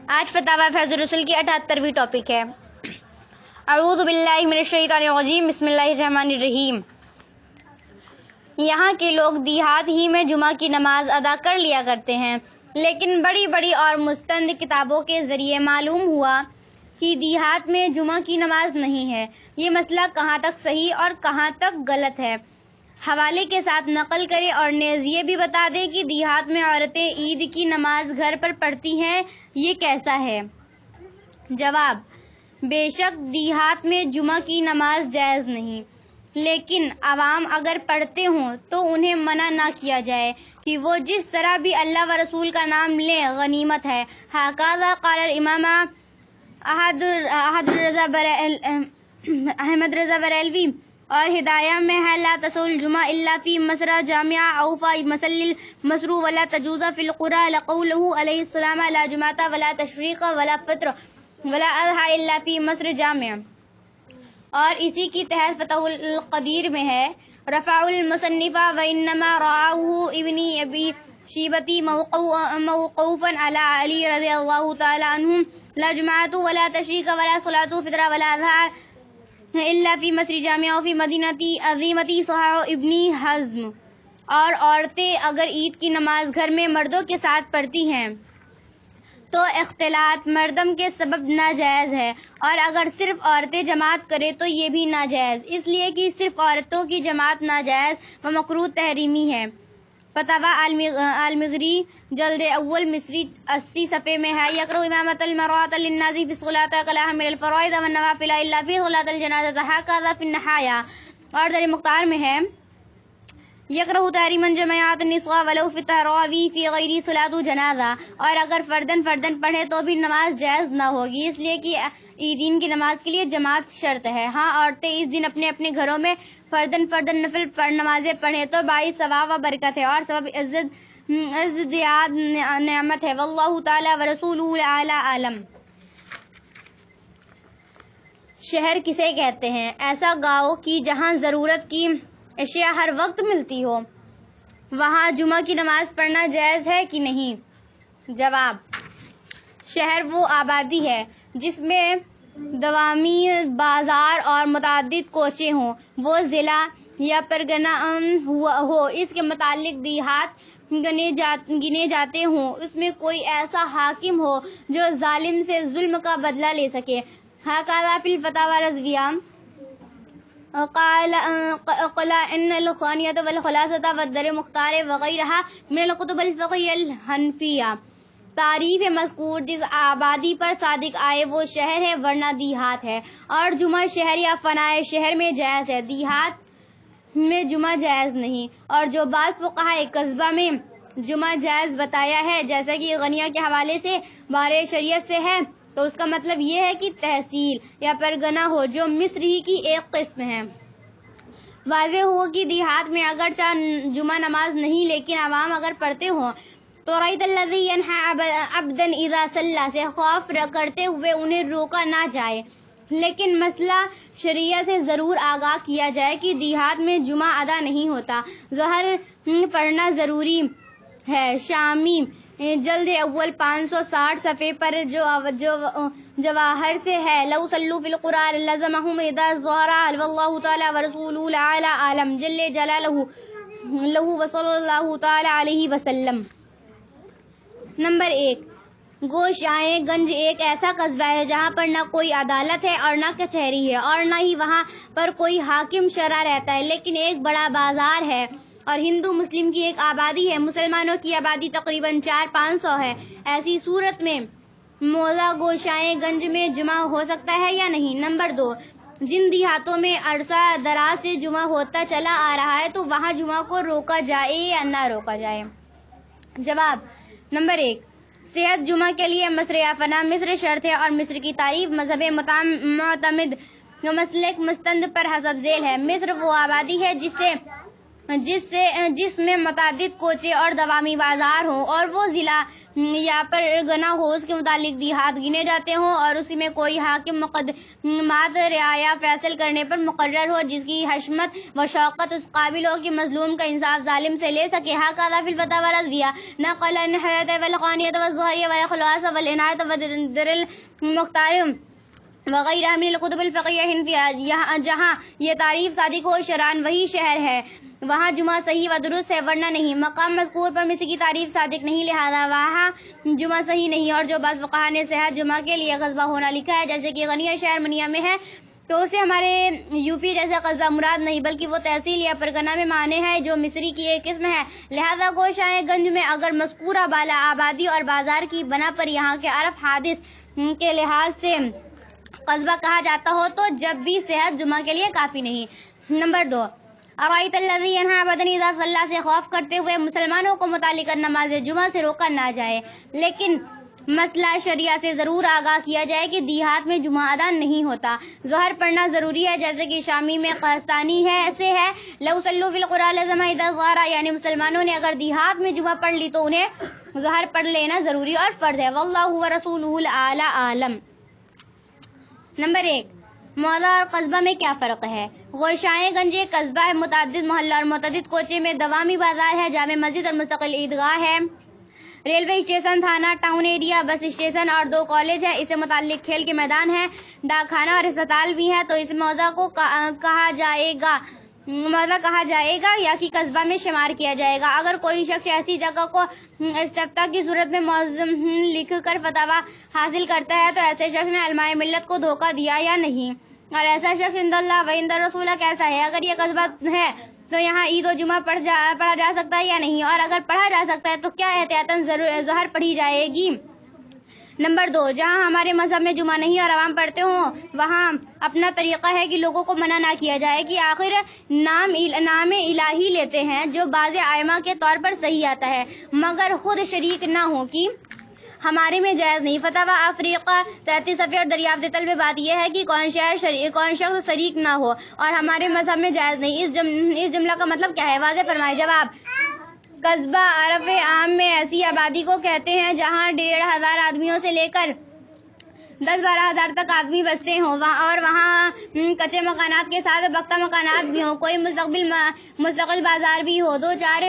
آج فتاوی فیض الرسول کی 78ویں ٹاپک ہے۔ اعوذ باللہ من الشیطان الرجیم، بسم اللہ الرحمن الرحیم۔ یہاں کے لوگ دیہات ہی میں جمعہ کی نماز ادا کر لیا کرتے ہیں، لیکن بڑی بڑی اور مستند کتابوں کے ذریعے معلوم ہوا کہ دیہات میں جمعہ کی نماز نہیں ہے۔ یہ مسئلہ کہاں تک صحیح اور کہاں تک غلط ہے، حوالے کے ساتھ نقل کرے اور نیز یہ بھی بتا دے کہ دیہات میں عورتیں عید کی نماز گھر پر پڑھتی ہیں، یہ کیسا ہے؟ جواب: بے شک دیہات میں جمعہ کی نماز جائز نہیں، لیکن عوام اگر پڑھتے ہوں تو انہیں منع نہ کیا جائے کہ وہ جس طرح بھی اللہ و رسول کا نام لیں، غنیمت ہے۔ ھذا قال الامام احمد رضا بریلوی، اور ہدایہ میں ہے لا تسول الجمعہ الا فی مسرح جامعہ او فی مسل المسرو ولا تجوز فی القرى لقوله علیہ السلام لا جمعہ ولا تشریق ولا فطر ولا اضحى الا فی مسرح جامعہ۔ اور اسی کی تحت فتح القدیر میں ہے رفع المصنف وانما رعاه ابن ابی شیبتی موقوفا علی علی رضی اللہ تعالی عنہ لا جمعہ ولا تشریق ولا صلاة فطر ولا اضحى الا فی مسرح جامعہ و فی مدینتی عظیمتی صحاح ابن حزم۔ اور عورتیں اگر عید کی نماز گھر میں مردوں کے ساتھ پڑھتی ہیں تو اختلاط مردم کے سبب ناجائز ہے، اور اگر صرف عورتیں جماعت کرے تو یہ بھی ناجائز، اس لیے کہ صرف عورتوں کی جماعت ناجائز و مکروہ تحریمی ہے۔ فتاوی المغری جلد اول مصری 80 صفحے میں ہے یکرہ امامۃ المرأۃ للناس فی الصلاۃ کلاھا من الفرائض والنوافل الا فی صلاۃ الجنازۃ ھذا فی النحایا۔ اور در مختار میں ہے یکرہ تحریما جماعۃ النساء ولو فی التراویح فی غیر صلاۃ جنازہ۔ اور اگر فردن پڑھے تو بھی نماز جائز نہ ہوگی، اس لیے کہ عیدین کی نماز کے لیے جماعت شرط ہے۔ ہاں، عورتیں اس دن اپنے اپنے گھروں میں فردن نفل نمازیں پڑھیں تو باعث ثواب و برکت ہے اور سبب ازدیاد نعمت ہے، واللہ تعالی ورسولہ اعلی اعلم۔ شہر کسے کہتے ہیں؟ ایسا گاؤں کی جہاں ضرورت کی اشیاء ہر وقت ملتی ہو، وہاں جمعہ کی نماز پڑھنا جائز ہے کہ نہیں؟ جواب: شہر وہ آبادی ہے جس میں دوامی بازار اور متعدد کوچے ہوں، وہ ضلع یا پرگنہ ہو، اس کے متعلق دیہات گنے جاتے ہوں، اس میں کوئی ایسا حاکم ہو جو ظالم سے ظلم کا بدلہ لے سکے۔ ھذا فی الفتاوی رضویہ قال ان الخانیۃ والخلاصۃ والدر مختار وغیرہ من الکتب الفقہیہ الحنفیہ۔ تعریف مذکور جس آبادی پر صادق آئے وہ شہر ہے ورنہ دیہات ہے، اور جمعہ شہر یا فنائے شہر میں جائز ہے، دیہات میں جمعہ جائز نہیں۔ اور جو بعض فقہائے قصبہ میں جمعہ جائز بتایا ہے، جیسا کہ غنیہ کے حوالے سے بارِ شریعت سے ہے، تو اس کا مطلب یہ ہے کہ تحصیل یا پرگنہ ہو جو مصر ہی کی ایک قسم ہے۔ واضح ہو کہ دیہات میں اگرچہ جمعہ نماز نہیں، لیکن عوام اگر پڑھتے ہوں تو رأیت الذی ینہی عبدا اذا صلی سے خوف کرتے ہوئے انہیں روکا نہ جائے، لیکن مسئلہ شریعہ سے ضرور آگاہ کیا جائے کہ دیہات میں جمعہ ادا نہیں ہوتا، ظہر پڑھنا ضروری ہے۔ شامی جلد اول 560 صفحے پر جو جواہر سے ہے لو صلوا فی القرى للزمهم اذا الظہر واللہ تعالی ورسولہ اعلی اعلم جل جلالہ لہ وصلی اللہ تعالی علیہ وسلم۔ نمبر 1، گوشائیں گنج ایک ایسا قصبہ ہے جہاں پر نہ کوئی عدالت ہے اور نہ کچہری ہے، اور نہ ہی وہاں پر کوئی حاکم شرع رہتا ہے، لیکن ایک بڑا بازار ہے اور ہندو مسلم کی ایک آبادی ہے۔ مسلمانوں کی آبادی تقریباً 400-500 ہے۔ ایسی صورت میں موضع گوشائیں گنج میں جمعہ ہو سکتا ہے یا نہیں؟ نمبر 2، جن دیہاتوں میں عرصہ دراز سے جمعہ ہوتا چلا آ رہا ہے تو وہاں جمعہ کو روکا جائے یا نہ روکا جائے؟ جواب: نمبر 1، صحت جمعہ کے لیے مصر یا فنا مصر شرط ہے، اور مصر کی تعریف مذہب معتمد مسلک مستند پر حسب ذیل ہے۔ مصر وہ آبادی ہے جس سے جس میں متعدد کوچے اور دوامی بازار ہوں اور وہ ضلع یا پرگنہ ہو اس کے متعلق دیہات گنے جاتے ہوں اور اسی میں کوئی حاکم مقدمات رعایا فیصل کرنے پر مقرر ہو جس کی حشمت و شوقت اس قابل ہو کہ مظلوم کا انصاف ظالم سے لے سکے. هكذا في الفتاوى الرضوية نقل النحية والخانية والزهرية والخلاصة والعناية والدر المختار وغیرہ من الکتب الفقیہ حنفیہ. جہاں یہ تعریف صادق ہو شرعاً وہی شہر ہے وہاں جمعہ صحیح و درست ہے ورنہ نہیں. مقام مذکور پر مثل کی تعریف صادق نہیں لہذا وہاں جمعہ صحیح نہیں. اور جو بعض فقہا نے صحت جمعہ کے لیے قصبہ ہونا لکھا ہے جیسے کہ غنیہ شہر منیہ میں ہے تو اسے ہمارے یوپی جیسے قصبہ مراد نہیں بلکہ وہ تحصیل یا پرگنہ میں معنی ہے جو مصری کی ایک قسم ہے. لہذا گوشائے گنج میں اگر مذکورہ بالا آبادی اور بازار کی بنا پر یہاں کے عرف حادث کے لحاظ سے قصبہ کہا جاتا ہو تو جب بھی صحت جمعہ کے لیے کافی نہیں. نمبر 2 ارائیت الذی ینہی عبدا اذا صلی سے خوف کرتے ہوئے مسلمانوں کو متعلق نماز جمعہ سے روکا نہ جائے لیکن مسئلہ شریعہ سے ضرور آگاہ کیا جائے کہ دیہات میں جمعہ ادا نہیں ہوتا. ظہر پڑھنا ضروری ہے جیسے کہ شامی میں قسطانی ہے ایسے ہے لو صلوا فی القرى لزم اذا ظہر یعنی مسلمانوں نے اگر دیہات میں جمعہ پڑھ لی تو انہیں ظہر پڑھ لینا ضروری اور فرض ہے. واللہ ورسولہ الاعلی عالم. نمبر 1 موضع اور قصبہ میں کیا فرق ہے؟ گوشائے گنج ایک قصبہ ہے متعدد محلہ اور متعدد کوچے میں دوامی بازار ہے جامع مسجد اور مستقل عیدگاہ ہے ریلوے اسٹیشن تھانہ ٹاؤن ایریا بس اسٹیشن اور 2 کالج ہے. اسے متعلق کھیل کے میدان ہے ڈاک خانہ اور اسپتال بھی ہے. تو اس موضع کو کہا جائے گا یا کہ قصبہ میں شمار کیا جائے گا. اگر کوئی شخص ایسی جگہ کو استفتاء کی صورت میں موزم لکھ کر فتویٰ حاصل کرتا ہے تو ایسے شخص نے علماء ملت کو دھوکہ دیا یا نہیں اور ایسا شخص عند اللہ و عند رسولہ کیسا ہے. اگر یہ قصبہ ہے تو یہاں عید و جمعہ پڑھا جا سکتا ہے یا نہیں اور اگر پڑھا جا سکتا ہے تو کیا احتیاطاً ظہر پڑھی جائے گی. نمبر 2 جہاں ہمارے مذہب میں جمعہ نہیں اور عوام پڑھتے ہوں وہاں اپنا طریقہ ہے کہ لوگوں کو منع نہ کیا جائے کہ آخر نام الہی لیتے ہیں جو بعض ائمہ کے طور پر صحیح آتا ہے مگر خود شریک نہ ہو کہ ہمارے میں جائز نہیں. فتاوی افریقہ 33 صفحے اور دریافت طلب بات یہ ہے کہ کون شخص شریک نہ ہو اور ہمارے مذہب میں جائز نہیں. اس جملہ کا مطلب کیا ہے؟ واضح فرمائے. جواب قصبہ عرف عام میں ایسی آبادی کو کہتے ہیں جہاں 1500 آدمیوں سے لے کر 10-12 ہزار تک آدمی بستے ہوں اور وہاں کچے مکانات کے ساتھ پختہ مکانات بھی ہوں کوئی مستقل بازار بھی ہو 2-4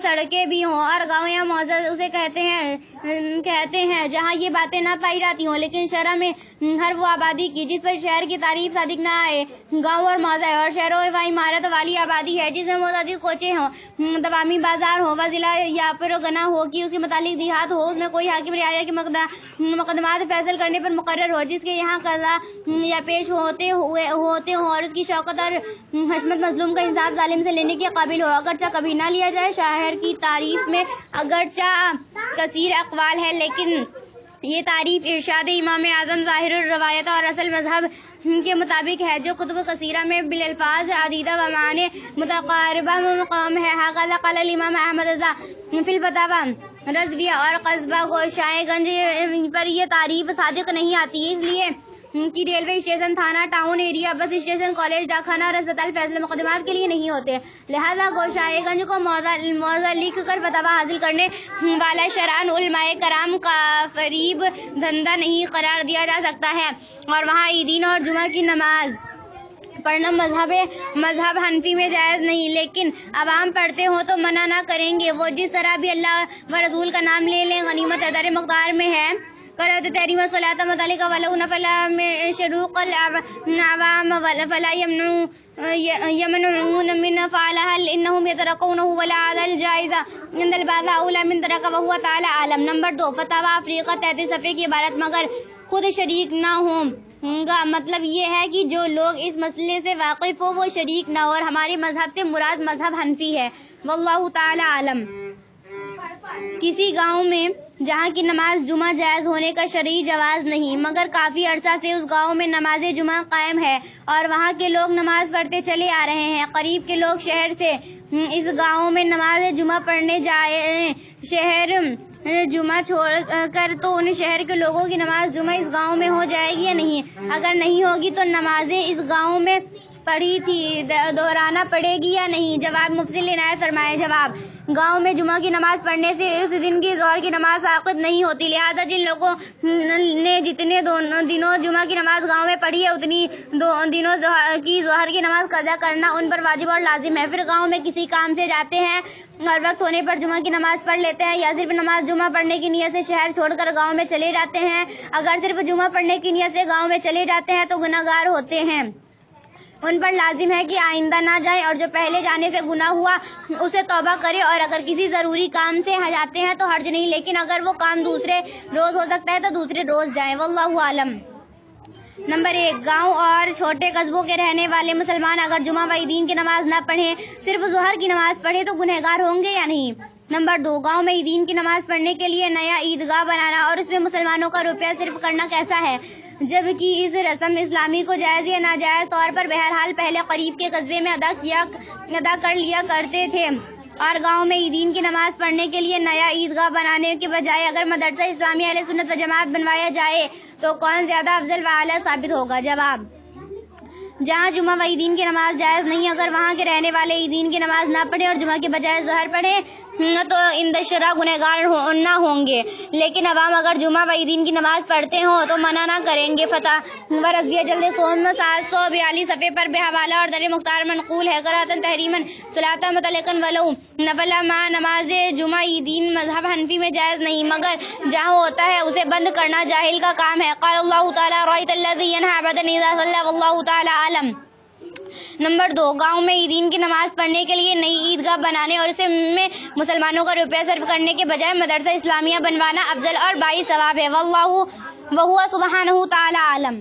سڑکیں بھی ہوں اور گاؤں یا موضع اسے کہتے ہیں جہاں یہ باتیں نہ پائی جاتی ہوں لیکن شرع میں ہر وہ آبادی کی جس پر شہر کی تعریف صادق نہ آئے گاؤں اور موضع اور شہروں و عمارت والی آبادی ہے جس میں متعدد کوچے ہوں دوامی بازار ہو و ضلع یا پرگنہ ہو کہ اس کے متعلق دیہات ہو اس میں کوئی حاکم رعایا کے مقدمات فیصل کرنے پر مقرر ہو جس کے یہاں قضا یا پیش ہوتے ہوں اور اس کی شوکت اور حشمت مظلوم کا انصاف ظالم سے لینے کے قابل ہو اگرچہ کبھی نہ لیا جائے. شاعر کی تعریف میں اگرچہ کثیر اقوال ہے لیکن یہ تعریف ارشاد امام اعظم ظاہر الروایت اور اصل مذہب کے مطابق ہے جو کتب کثیرہ میں بالالفاظ عدیدہ و معنی متقاربہ مقام ہے. هكذا قال الامام احمد رضا فی الفتاوی رضویہ. اور قصبہ گوشائے گنج پر یہ تعریف صادق نہیں آتی اس لیے کہ ریلوے اسٹیشن تھانہ town area bus station college ڈاک خانہ اور اسپتال فیصلے مقدمات کے لیے نہیں ہوتے. لہذا گوشائے گنج کو موضع لکھ کر فتویٰ حاصل کرنے والا شرعاً علماء کرام کا فریب دھندا نہیں قرار دیا جا سکتا ہے. اور وہاں عیدین اور جمعہ کی نماز پڑھنا مذہب حنفی میں جائز نہیں لیکن عوام پڑھتے ہوں تو منع نہ کریں گے. وہ جس طرح بھی اللہ و رسول کا نام لے لیں غنیمت در مقدار میں ہے قرأت تحریم صلاۃ متعلقہ ولو نفل میں شروق العوام فلا يمنعون من فعلها انهم يتركونه ولا على الجائزہ عند البعض اولى من ترک وهو تعالی عالم. نمبر 2 فتاوی افریقہ 33 صفحے کی عبارت مگر خود شریک نہ ہوں گا مطلب یہ ہے کہ جو لوگ اس مسئلے سے واقف ہو وہ شریک نہ ہو اور ہمارے مذہب سے مراد مذہب حنفی ہے. واللہ تعالی عالم. کسی گاؤں میں جہاں کی نماز جمعہ جائز ہونے کا شرعی جواز نہیں مگر کافی عرصہ سے اس گاؤں میں نماز جمعہ قائم ہے اور وہاں کے لوگ نماز پڑھتے چلے آ رہے ہیں. قریب کے لوگ شہر سے اس گاؤں میں نماز جمعہ پڑھنے جائیں شہر جمعہ چھوڑ کر تو ان شہر کے لوگوں کی نماز جمعہ اس گاؤں میں ہو جائے گی یا نہیں؟ اگر نہیں ہوگی تو نمازیں اس گاؤں میں پڑھی تھی دہرانا پڑے گی یا نہیں؟ جواب مفصل عنایت فرمائے۔ جواب، گاؤں میں جمعہ کی نماز پڑھنے سے اس دن کی ظہر کی نماز ساقط نہیں ہوتی، لہذا جن لوگوں نے جتنے دنوں جمعہ کی نماز گاؤں میں پڑھی ہے اتنی دنوں کی ظہر کی نماز قضا کرنا ان پر واجب اور لازم ہے۔ پھر گاؤں میں کسی کام سے جاتے ہیں اور وقت ہونے پر جمعہ کی نماز پڑھ لیتے ہیں، یا صرف نماز جمعہ پڑھنے کی نیت سے شہر چھوڑ کر گاؤں میں چلے جاتے ہیں۔ اگر صرف جمعہ پڑھنے کی نیت سے گاؤں میں چلے جاتے ہیں تو گناہگار ہوتے ہیں، ان پر لازم ہے کہ آئندہ نہ جائیں، اور جو پہلے جانے سے گناہ ہوا اسے توبہ کرے، اور اگر کسی ضروری کام سے جاتے ہیں تو حرج نہیں، لیکن اگر وہ کام دوسرے روز ہو سکتا ہے تو دوسرے روز جائیں، واللہ عالم۔ نمبر 1، گاؤں اور چھوٹے قصبوں کے رہنے والے مسلمان اگر جمعہ و عیدین کی نماز نہ پڑھیں، صرف ظہر کی نماز پڑھیں تو گنہگار ہوں گے یا نہیں؟ نمبر 2، گاؤں میں عیدین کی نماز پڑھنے کے لیے نیا عیدگاہ بنانا اور اس میں مسلمانوں کا روپیہ صرف کرنا کیسا ہے؟ جبکہ اس رسم اسلامی کو جائز یا ناجائز طور پر بہرحال پہلے قریب کے قصبے میں ادا کر لیا کرتے تھے، اور گاؤں میں عیدین کی نماز پڑھنے کے لیے نیا عیدگاہ بنانے کے بجائے اگر مدرسہ اسلامی اہل سنت و جماعت بنوایا جائے تو کون زیادہ افضل و اعلیٰ ثابت ہوگا؟ جواب، جہاں جمعہ و عیدین کی نماز جائز نہیں، اگر وہاں کے رہنے والے عیدین کی نماز نہ پڑھیں اور جمعہ کے بجائے ظہر پڑھیں تو اندشرا گنہگار نہ ہوں گے، لیکن عوام اگر جمعہ و عیدین کی نماز پڑھتے ہوں تو منع نہ کریں گے۔ فتح و رضویہ جلد سوم 742 صفحے پر بحوالہ اور در مختار منقول ہے۔ قراءۃ تحریماً صلاۃ مطلقاً ولو نفل مع نماز جمعہ عیدین مذہب حنفی میں جائز نہیں، مگر جہاں ہوتا ہے اسے بند کرنا جاہل کا کام ہے۔ قال اللہ تعالیٰ رأیت الذی ینہی عبدا اذا صلی واللہ تعالیٰ عالم۔ نمبر 2، گاؤں میں عیدین کی نماز پڑھنے کے لیے نئی عیدگاہ بنانے اور اسے میں مسلمانوں کا روپیہ صرف کرنے کے بجائے مدرسہ اسلامیہ بنوانا افضل اور باعث ثواب ہے، وہو سبحانہ تعالیٰ عالم۔